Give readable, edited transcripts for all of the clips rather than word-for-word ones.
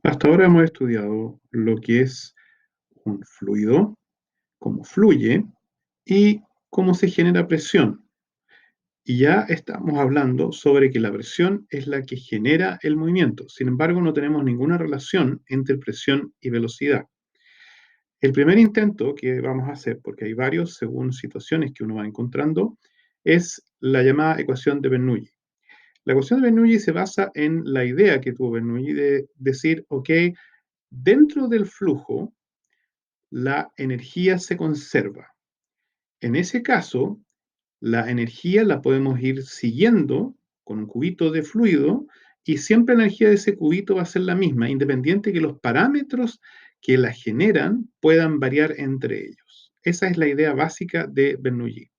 Hasta ahora hemos estudiado lo que es un fluido, cómo fluye y cómo se genera presión. Y ya estamos hablando sobre que la presión es la que genera el movimiento. Sin embargo, no tenemos ninguna relación entre presión y velocidad. El primer intento que vamos a hacer, porque hay varios según situaciones que uno va encontrando, es la llamada ecuación de Bernoulli. La ecuación de Bernoulli se basa en la idea que tuvo Bernoulli de decir, ok, dentro del flujo, la energía se conserva. En ese caso, la energía la podemos ir siguiendo con un cubito de fluido y siempre la energía de ese cubito va a ser la misma, independiente que los parámetros que la generan puedan variar entre ellos. Esa es la idea básica de Bernoulli.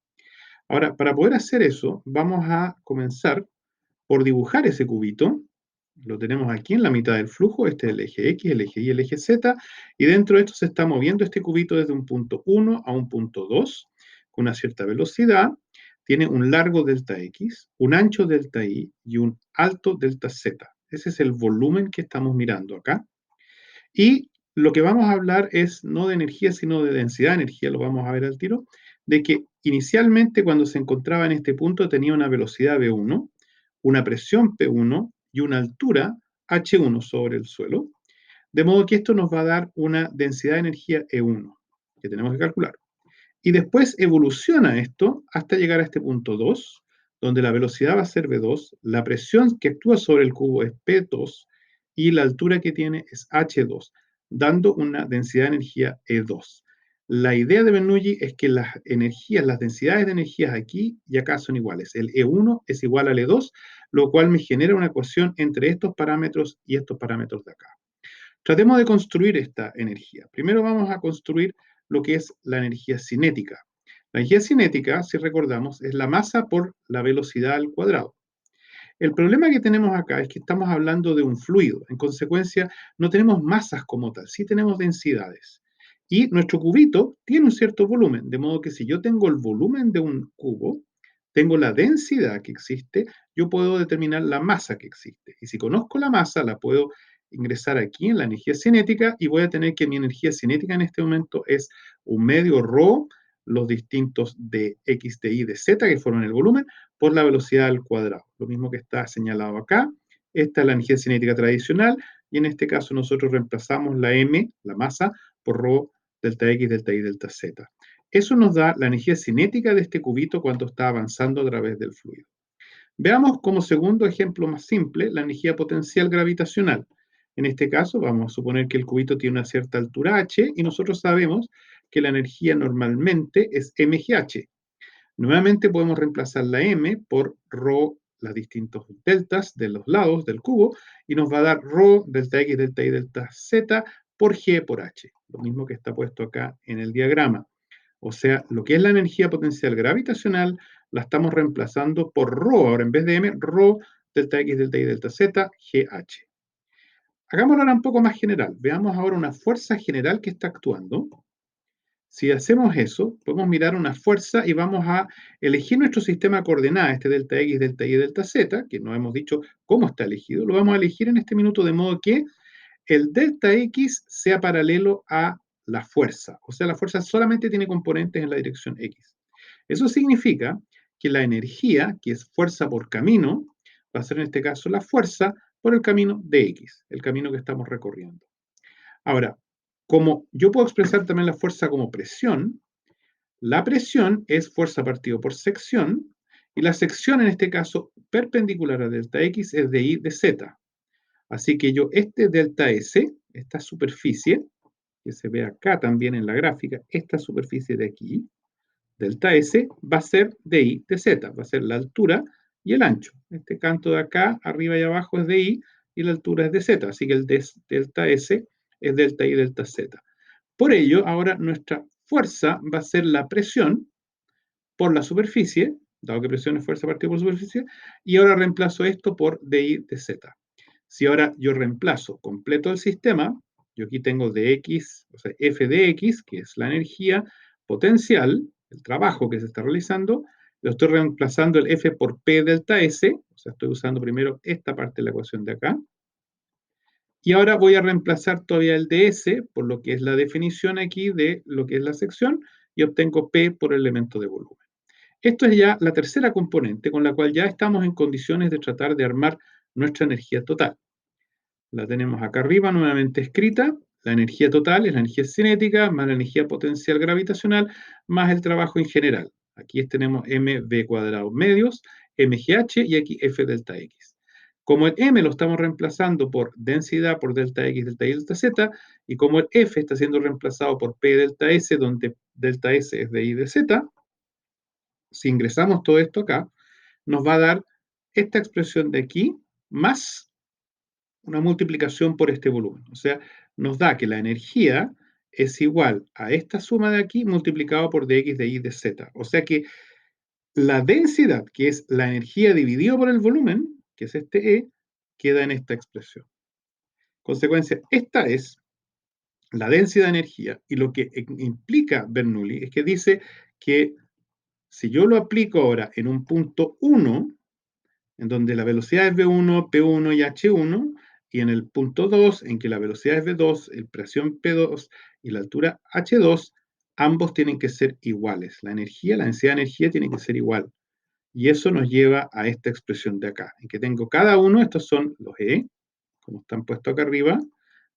Ahora, para poder hacer eso, vamos a comenzar por dibujar ese cubito. Lo tenemos aquí en la mitad del flujo, este es el eje X, el eje Y, el eje Z, y dentro de esto se está moviendo este cubito desde un punto 1 a un punto 2 con una cierta velocidad. Tiene un largo delta X, un ancho delta Y y un alto delta Z. Ese es el volumen que estamos mirando acá. Y lo que vamos a hablar es no de energía, sino de densidad de energía, lo vamos a ver al tiro, de que inicialmente cuando se encontraba en este punto tenía una velocidad V1, una presión P1 y una altura H1 sobre el suelo, de modo que esto nos va a dar una densidad de energía E1, que tenemos que calcular. Y después evoluciona esto hasta llegar a este punto 2, donde la velocidad va a ser V2, la presión que actúa sobre el cubo es P2 y la altura que tiene es H2, dando una densidad de energía E2. La idea de Bernoulli es que las energías, las densidades de energías aquí y acá son iguales. El E1 es igual al E2, lo cual me genera una ecuación entre estos parámetros y estos parámetros de acá. Tratemos de construir esta energía. Primero vamos a construir lo que es la energía cinética. La energía cinética, si recordamos, es la masa por la velocidad al cuadrado. El problema que tenemos acá es que estamos hablando de un fluido. En consecuencia, no tenemos masas como tal, sí tenemos densidades. Y nuestro cubito tiene un cierto volumen, de modo que si yo tengo el volumen de un cubo, tengo la densidad que existe, yo puedo determinar la masa que existe. Y si conozco la masa, la puedo ingresar aquí en la energía cinética y voy a tener que mi energía cinética en este momento es un medio ρ, los distintos de x, de y, de z que forman el volumen, por la velocidad al cuadrado. Lo mismo que está señalado acá. Esta es la energía cinética tradicional y en este caso nosotros reemplazamos la m, la masa, por ρ delta x, delta y, delta z. Eso nos da la energía cinética de este cubito cuando está avanzando a través del fluido. Veamos como segundo ejemplo más simple la energía potencial gravitacional. En este caso vamos a suponer que el cubito tiene una cierta altura h y nosotros sabemos que la energía normalmente es mgh. Nuevamente podemos reemplazar la m por ρ, las distintos deltas de los lados del cubo, y nos va a dar ρ delta x, delta y, delta z por g por h. Lo mismo que está puesto acá en el diagrama. O sea, lo que es la energía potencial gravitacional la estamos reemplazando por ρ, ahora en vez de m, ρ delta x, delta y, delta z, gh. Hagámoslo ahora un poco más general. Veamos ahora una fuerza general que está actuando. Si hacemos eso, podemos mirar una fuerza y vamos a elegir nuestro sistema de coordenadas, este delta X, delta Y, delta Z, que no hemos dicho cómo está elegido, lo vamos a elegir en este minuto de modo que el delta X sea paralelo a la fuerza. O sea, la fuerza solamente tiene componentes en la dirección X. Eso significa que la energía, que es fuerza por camino, va a ser en este caso la fuerza por el camino de X, el camino que estamos recorriendo. Ahora, como yo puedo expresar también la fuerza como presión, la presión es fuerza partido por sección, y la sección en este caso perpendicular a delta X es de Y de Z. Así que yo este delta S, esta superficie, que se ve acá también en la gráfica, esta superficie de aquí, delta S, va a ser de Y de Z, va a ser la altura y el ancho. Este canto de acá, arriba y abajo es de y la altura es de Z, así que el delta S es delta Y delta Z. Por ello, ahora nuestra fuerza va a ser la presión por la superficie, dado que presión es fuerza partida por superficie, y ahora reemplazo esto por dI de Z. Si ahora yo reemplazo completo el sistema, yo aquí tengo dx, o sea, F de x, que es la energía potencial, el trabajo que se está realizando, lo estoy reemplazando el F por P delta S, o sea, estoy usando primero esta parte de la ecuación de acá, Y ahora voy a reemplazar todavía el ds por lo que es la definición aquí de lo que es la sección y obtengo P por elemento de volumen. Esto es ya la tercera componente con la cual ya estamos en condiciones de tratar de armar nuestra energía total. La tenemos acá arriba nuevamente escrita. La energía total es la energía cinética más la energía potencial gravitacional más el trabajo en general. Aquí tenemos mv cuadrado medios, mgh y aquí f delta x. Como el m lo estamos reemplazando por densidad por delta x, delta y delta z, y como el f está siendo reemplazado por p delta s, donde delta s es de y de z, si ingresamos todo esto acá, nos va a dar esta expresión de aquí más una multiplicación por este volumen. O sea, nos da que la energía es igual a esta suma de aquí multiplicado por dx de y de z. O sea que la densidad, que es la energía dividido por el volumen, que es este E, queda en esta expresión. Consecuencia, esta es la densidad de energía. Y lo que implica Bernoulli es que dice que si yo lo aplico ahora en un punto 1, en donde la velocidad es v1, p1 y h1, y en el punto 2, en que la velocidad es v2, la presión p2 y la altura h2, ambos tienen que ser iguales. La energía, la densidad de energía tiene que ser igual. Y eso nos lleva a esta expresión de acá, en que tengo cada uno, estos son los E, como están puestos acá arriba,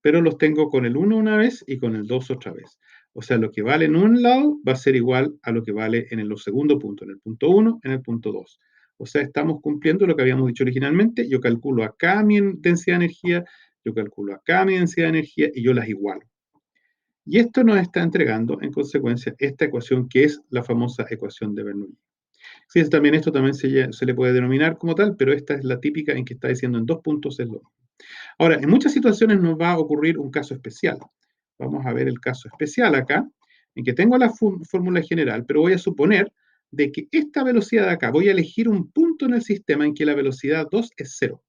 pero los tengo con el 1 una vez y con el 2 otra vez. O sea, lo que vale en un lado va a ser igual a lo que vale en el segundo punto, en el punto 1, en el punto 2. O sea, estamos cumpliendo lo que habíamos dicho originalmente. Yo calculo acá mi densidad de energía, yo calculo acá mi densidad de energía y yo las igualo. Y esto nos está entregando, en consecuencia, esta ecuación que es la famosa ecuación de Bernoulli. Sí, también esto también se le puede denominar como tal, pero esta es la típica en que está diciendo en dos puntos es lo mismo. Ahora, en muchas situaciones nos va a ocurrir un caso especial. Vamos a ver el caso especial acá, en que tengo la fórmula general, pero voy a suponer de que esta velocidad de acá, voy a elegir un punto en el sistema en que la velocidad 2 es 0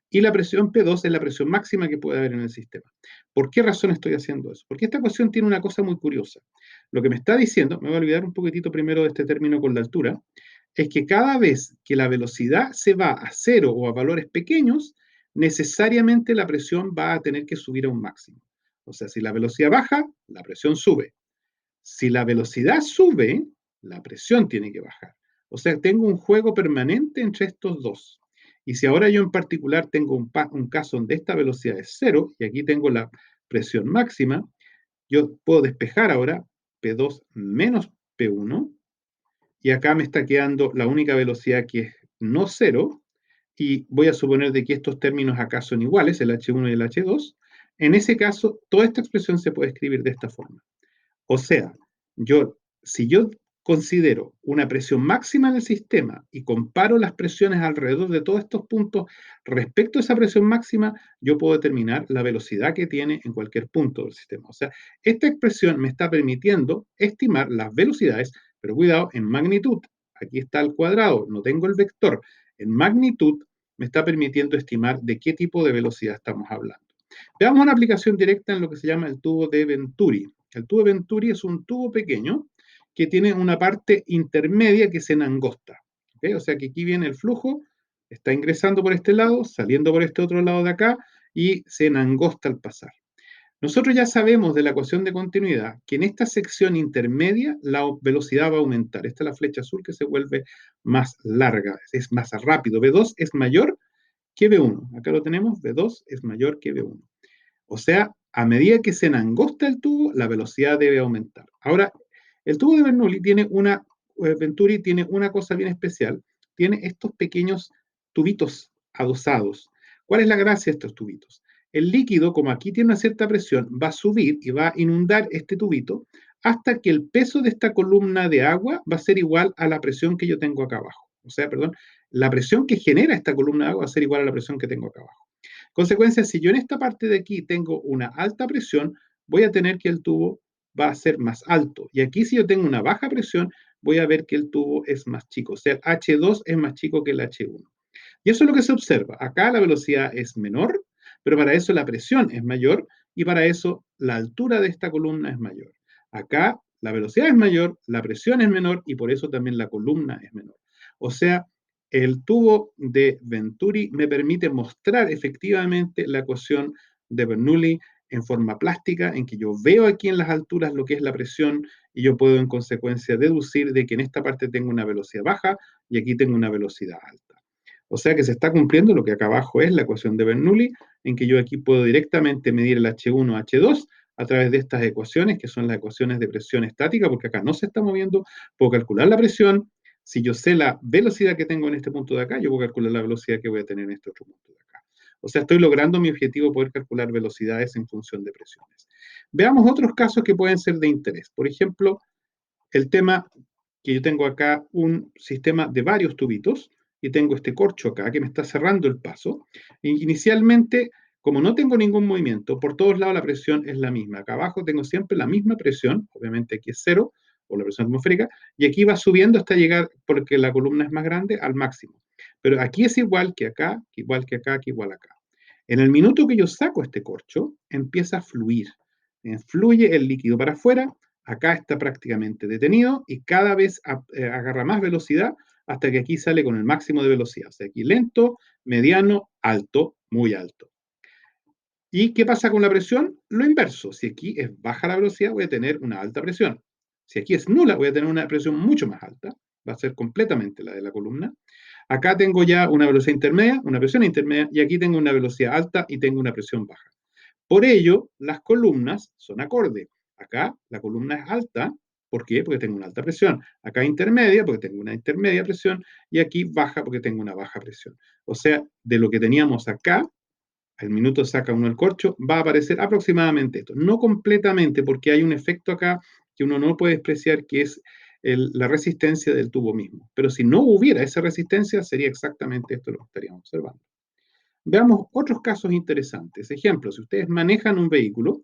y la presión P2 es la presión máxima que puede haber en el sistema. ¿Por qué razón estoy haciendo eso? Porque esta ecuación tiene una cosa muy curiosa. Lo que me está diciendo, me voy a olvidar un poquitito primero de este término con la altura, es que cada vez que la velocidad se va a 0 o a valores pequeños, necesariamente la presión va a tener que subir a un máximo. O sea, si la velocidad baja, la presión sube. Si la velocidad sube, la presión tiene que bajar. O sea, tengo un juego permanente entre estos dos. Y si ahora yo en particular tengo un caso donde esta velocidad es 0, y aquí tengo la presión máxima, yo puedo despejar ahora P2 menos P1, y acá me está quedando la única velocidad que es no 0, y voy a suponer de que estos términos acá son iguales, el H1 y el H2. En ese caso, toda esta expresión se puede escribir de esta forma. O sea, si yo considero una presión máxima en el sistema y comparo las presiones alrededor de todos estos puntos respecto a esa presión máxima, yo puedo determinar la velocidad que tiene en cualquier punto del sistema. O sea, esta expresión me está permitiendo estimar las velocidades, pero cuidado, en magnitud. Aquí está el cuadrado, no tengo el vector. En magnitud me está permitiendo estimar de qué tipo de velocidad estamos hablando. Veamos una aplicación directa en lo que se llama el tubo de Venturi. El tubo de Venturi es un tubo pequeño que tiene una parte intermedia que se enangosta. ¿Okay? O sea que aquí viene el flujo, está ingresando por este lado, saliendo por este otro lado de acá y se enangosta al pasar. Nosotros ya sabemos de la ecuación de continuidad que en esta sección intermedia la velocidad va a aumentar. Esta es la flecha azul que se vuelve más larga, es más rápido. V2 es mayor que V1. Acá lo tenemos, V2 es mayor que V1. O sea, a medida que se enangosta el tubo, la velocidad debe aumentar. Ahora, el tubo de Bernoulli tiene Venturi tiene una cosa bien especial. Tiene estos pequeños tubitos adosados. ¿Cuál es la gracia de estos tubitos? El líquido, como aquí tiene una cierta presión, va a subir y va a inundar este tubito hasta que el peso de esta columna de agua va a ser igual a la presión que yo tengo acá abajo. O sea, perdón, la presión que genera esta columna de agua va a ser igual a la presión que tengo acá abajo. Consecuencia, si yo en esta parte de aquí tengo una alta presión, voy a tener que el tubo va a ser más alto. Y aquí si yo tengo una baja presión, voy a ver que el tubo es más chico. O sea, el H2 es más chico que el H1. Y eso es lo que se observa. Acá la velocidad es menor, pero para eso la presión es mayor y para eso la altura de esta columna es mayor. Acá la velocidad es mayor, la presión es menor y por eso también la columna es menor. O sea, el tubo de Venturi me permite mostrar efectivamente la ecuación de Bernoulli en forma plástica, en que yo veo aquí en las alturas lo que es la presión y yo puedo en consecuencia deducir de que en esta parte tengo una velocidad baja y aquí tengo una velocidad alta. O sea que se está cumpliendo lo que acá abajo es la ecuación de Bernoulli, en que yo aquí puedo directamente medir el H1, H2 a través de estas ecuaciones, que son las ecuaciones de presión estática, porque acá no se está moviendo, puedo calcular la presión. Si yo sé la velocidad que tengo en este punto de acá, yo puedo calcular la velocidad que voy a tener en este otro punto de acá. O sea, estoy logrando mi objetivo, poder calcular velocidades en función de presiones. Veamos otros casos que pueden ser de interés. Por ejemplo, el tema que yo tengo acá un sistema de varios tubitos y tengo este corcho acá que me está cerrando el paso. Inicialmente, como no tengo ningún movimiento, por todos lados la presión es la misma. Acá abajo tengo siempre la misma presión, obviamente aquí es cero, o la presión atmosférica, y aquí va subiendo hasta llegar, porque la columna es más grande, al máximo. Pero aquí es igual que acá, que igual que acá, que igual acá. En el minuto que yo saco este corcho, empieza a fluir. Fluye el líquido para afuera, acá está prácticamente detenido y cada vez agarra más velocidad hasta que aquí sale con el máximo de velocidad. O sea, aquí lento, mediano, alto, muy alto. ¿Y qué pasa con la presión? Lo inverso. Si aquí es baja la velocidad, voy a tener una alta presión. Si aquí es nula, voy a tener una presión mucho más alta. Va a ser completamente la de la columna. Acá tengo ya una velocidad intermedia, una presión intermedia, y aquí tengo una velocidad alta y tengo una presión baja. Por ello, las columnas son acordes. Acá la columna es alta, ¿por qué? Porque tengo una alta presión. Acá intermedia, porque tengo una intermedia presión, y aquí baja, porque tengo una baja presión. O sea, de lo que teníamos acá, al minuto saca uno el corcho, va a aparecer aproximadamente esto. No completamente, porque hay un efecto acá que uno no puede despreciar, que es la resistencia del tubo mismo. Pero si no hubiera esa resistencia, sería exactamente esto lo que estaríamos observando. Veamos otros casos interesantes. Ejemplo, si ustedes manejan un vehículo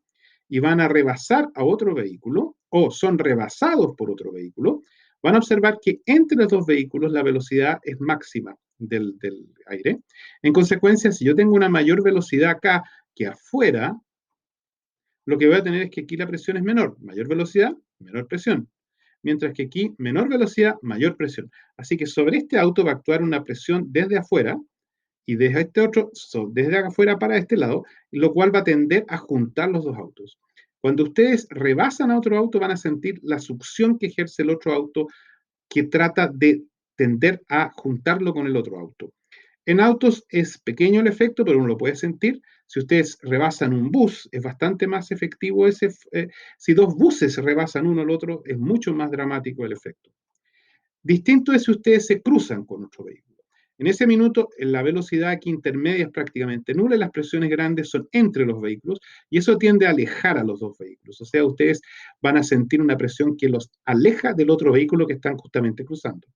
y van a rebasar a otro vehículo o son rebasados por otro vehículo, van a observar que entre los dos vehículos la velocidad es máxima del aire. En consecuencia, si yo tengo una mayor velocidad acá que afuera, lo que voy a tener es que aquí la presión es menor. Mayor velocidad, menor presión. Mientras que aquí, menor velocidad, mayor presión. Así que sobre este auto va a actuar una presión desde afuera y desde este otro, desde afuera para este lado, lo cual va a tender a juntar los dos autos. Cuando ustedes rebasan a otro auto, van a sentir la succión que ejerce el otro auto que trata de tender a juntarlo con el otro auto. En autos es pequeño el efecto, pero uno lo puede sentir. Si ustedes rebasan un bus, es bastante más efectivo ese. Si dos buses rebasan uno al otro, es mucho más dramático el efecto. Distinto es si ustedes se cruzan con otro vehículo. En ese minuto, la velocidad aquí intermedia es prácticamente nula y las presiones grandes son entre los vehículos y eso tiende a alejar a los dos vehículos. O sea, ustedes van a sentir una presión que los aleja del otro vehículo que están justamente cruzando.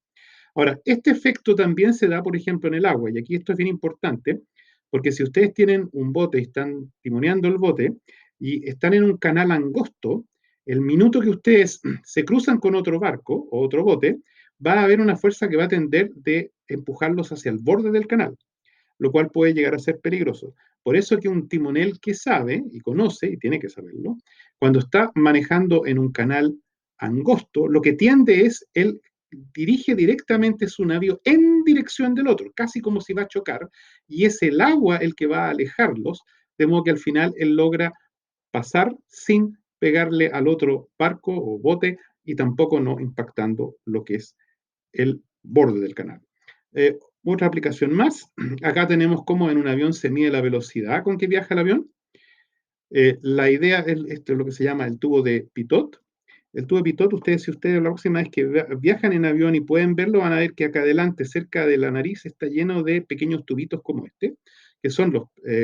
Ahora, este efecto también se da, por ejemplo, en el agua, y aquí esto es bien importante, porque si ustedes tienen un bote y están timoneando el bote y están en un canal angosto, el minuto que ustedes se cruzan con otro barco o otro bote, va a haber una fuerza que va a tender de empujarlos hacia el borde del canal, lo cual puede llegar a ser peligroso. Por eso que un timonel que sabe y conoce, y tiene que saberlo, cuando está manejando en un canal angosto, lo que tiende es él dirige directamente su navío en dirección del otro, casi como si va a chocar, y es el agua el que va a alejarlos, de modo que al final él logra pasar sin pegarle al otro barco o bote y tampoco no impactando lo que es el borde del canal. Otra aplicación más, acá tenemos cómo en un avión se mide la velocidad con que viaja el avión. La idea es esto es lo que se llama el tubo de Pitot. El tubo de Pitot, ustedes, si ustedes la próxima vez que viajan en avión y pueden verlo, van a ver que acá adelante, cerca de la nariz, está lleno de pequeños tubitos como este, que son los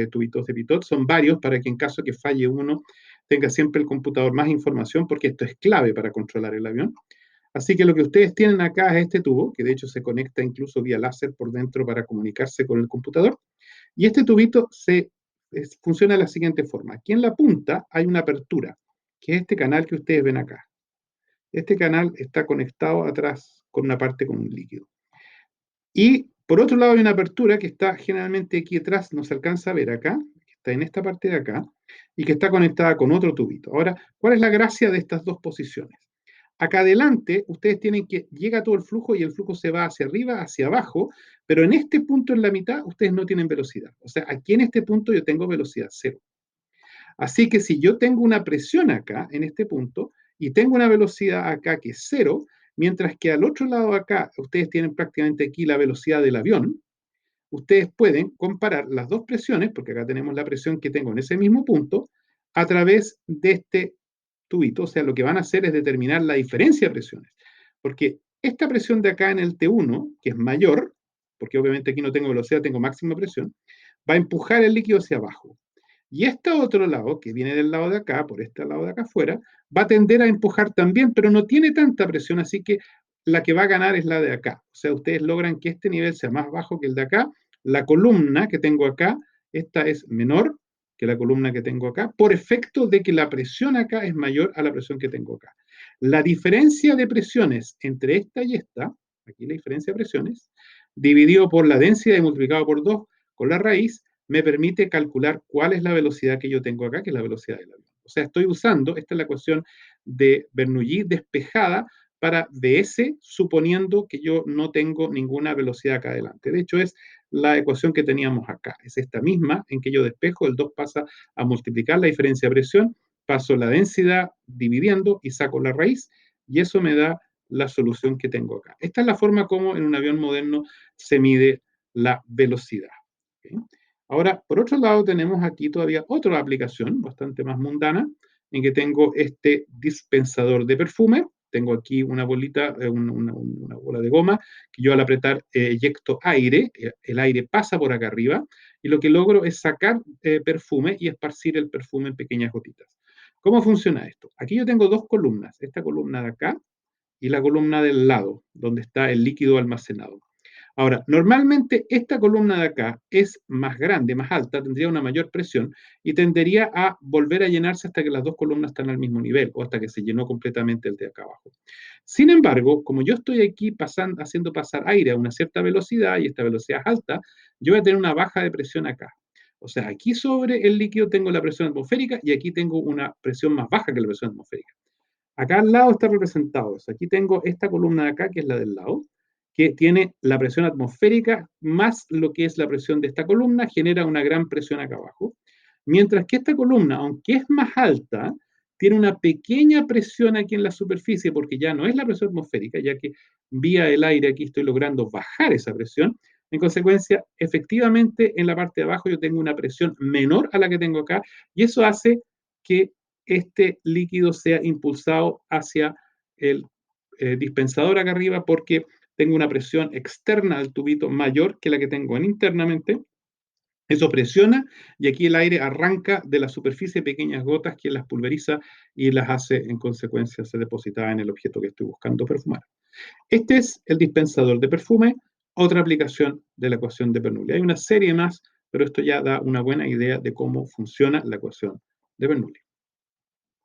tubitos de Pitot. Son varios para que en caso que falle uno, tenga siempre el computador más información, porque esto es clave para controlar el avión. Así que lo que ustedes tienen acá es este tubo, que de hecho se conecta incluso vía láser por dentro para comunicarse con el computador. Y este tubito funciona de la siguiente forma. Aquí en la punta hay una apertura, que es este canal que ustedes ven acá. Este canal está conectado atrás con una parte con un líquido. Y por otro lado hay una apertura que está generalmente aquí atrás, no se alcanza a ver acá, que está en esta parte de acá, y que está conectada con otro tubito. Ahora, ¿cuál es la gracia de estas dos posiciones? Acá adelante, ustedes tienen que, llega todo el flujo y el flujo se va hacia arriba, hacia abajo, pero en este punto en la mitad, ustedes no tienen velocidad. O sea, aquí en este punto yo tengo velocidad cero. Así que si yo tengo una presión acá, en este punto, y tengo una velocidad acá que es cero, mientras que al otro lado acá ustedes tienen prácticamente aquí la velocidad del avión, ustedes pueden comparar las dos presiones, porque acá tenemos la presión que tengo en ese mismo punto, a través de este tubito. O sea, lo que van a hacer es determinar la diferencia de presiones. Porque esta presión de acá en el T1, que es mayor, porque obviamente aquí no tengo velocidad, tengo máxima presión, va a empujar el líquido hacia abajo. Y este otro lado, que viene del lado de acá, por este lado de acá afuera, va a tender a empujar también, pero no tiene tanta presión, así que la que va a ganar es la de acá. O sea, ustedes logran que este nivel sea más bajo que el de acá. La columna que tengo acá, esta es menor que la columna que tengo acá, por efecto de que la presión acá es mayor a la presión que tengo acá. La diferencia de presiones entre esta y esta, aquí la diferencia de presiones, dividido por la densidad y multiplicado por 2 con la raíz, me permite calcular cuál es la velocidad que yo tengo acá, que es la velocidad del avión. O sea, estoy usando, esta es la ecuación de Bernoulli despejada para ds, suponiendo que yo no tengo ninguna velocidad acá adelante. De hecho, es la ecuación que teníamos acá. Es esta misma en que yo despejo, el 2 pasa a multiplicar la diferencia de presión, paso la densidad dividiendo y saco la raíz, y eso me da la solución que tengo acá. Esta es la forma como en un avión moderno se mide la velocidad. ¿Okay? Ahora, por otro lado, tenemos aquí todavía otra aplicación bastante más mundana, en que tengo este dispensador de perfume. Tengo aquí una bolita, una bola de goma, que yo al apretar eyecto aire, el aire pasa por acá arriba, y lo que logro es sacar perfume y esparcir el perfume en pequeñas gotitas. ¿Cómo funciona esto? Aquí yo tengo dos columnas, esta columna de acá y la columna del lado, donde está el líquido almacenado. Ahora, normalmente esta columna de acá es más grande, más alta, tendría una mayor presión y tendería a volver a llenarse hasta que las dos columnas están al mismo nivel o hasta que se llenó completamente el de acá abajo. Sin embargo, como yo estoy aquí haciendo pasar aire a una cierta velocidad y esta velocidad es alta, yo voy a tener una baja de presión acá. O sea, aquí sobre el líquido tengo la presión atmosférica y aquí tengo una presión más baja que la presión atmosférica. Acá al lado está representado eso. Aquí tengo esta columna de acá, que es la del lado, que tiene la presión atmosférica más lo que es la presión de esta columna, genera una gran presión acá abajo. Mientras que esta columna, aunque es más alta, tiene una pequeña presión aquí en la superficie, porque ya no es la presión atmosférica, ya que vía el aire aquí estoy logrando bajar esa presión. En consecuencia, efectivamente, en la parte de abajo yo tengo una presión menor a la que tengo acá, y eso hace que este líquido sea impulsado hacia el dispensador acá arriba porque tengo una presión externa al tubito mayor que la que tengo internamente. Eso presiona y aquí el aire arranca de la superficie pequeñas gotas que las pulveriza y las hace en consecuencia ser depositadas en el objeto que estoy buscando perfumar. Este es el dispensador de perfume, otra aplicación de la ecuación de Bernoulli. Hay una serie más, pero esto ya da una buena idea de cómo funciona la ecuación de Bernoulli.